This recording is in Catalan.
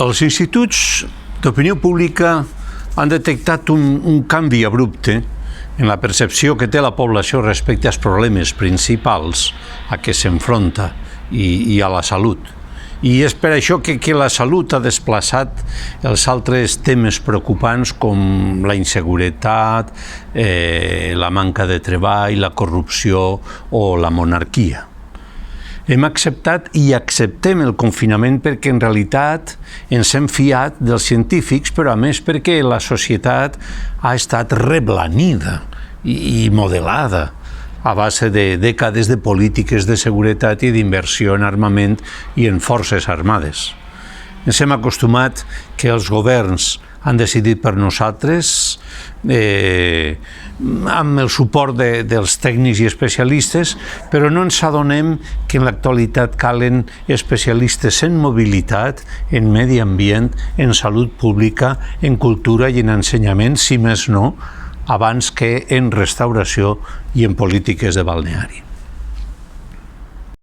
Els instituts d'opinió pública han detectat un canvi abrupte en la percepció que té la població respecte als problemes principals a què s'enfronta i a la salut. I és per això que la salut ha desplaçat els altres temes preocupants com la inseguretat, la manca de treball, la corrupció o la monarquia. Hem acceptat i acceptem el confinament perquè en realitat ens hem fiat dels científics, però a més perquè la societat ha estat reblanida i modelada a base de dècades de polítiques de seguretat i d'inversió en armament i en forces armades. Ens hem acostumat que els governs han decidit per nosaltres, amb el suport dels tècnics i especialistes, però no ens adonem que en l'actualitat calen especialistes en mobilitat, en medi ambient, en salut pública, en cultura i en ensenyament, si més no, abans que en restauració i en polítiques de balneari.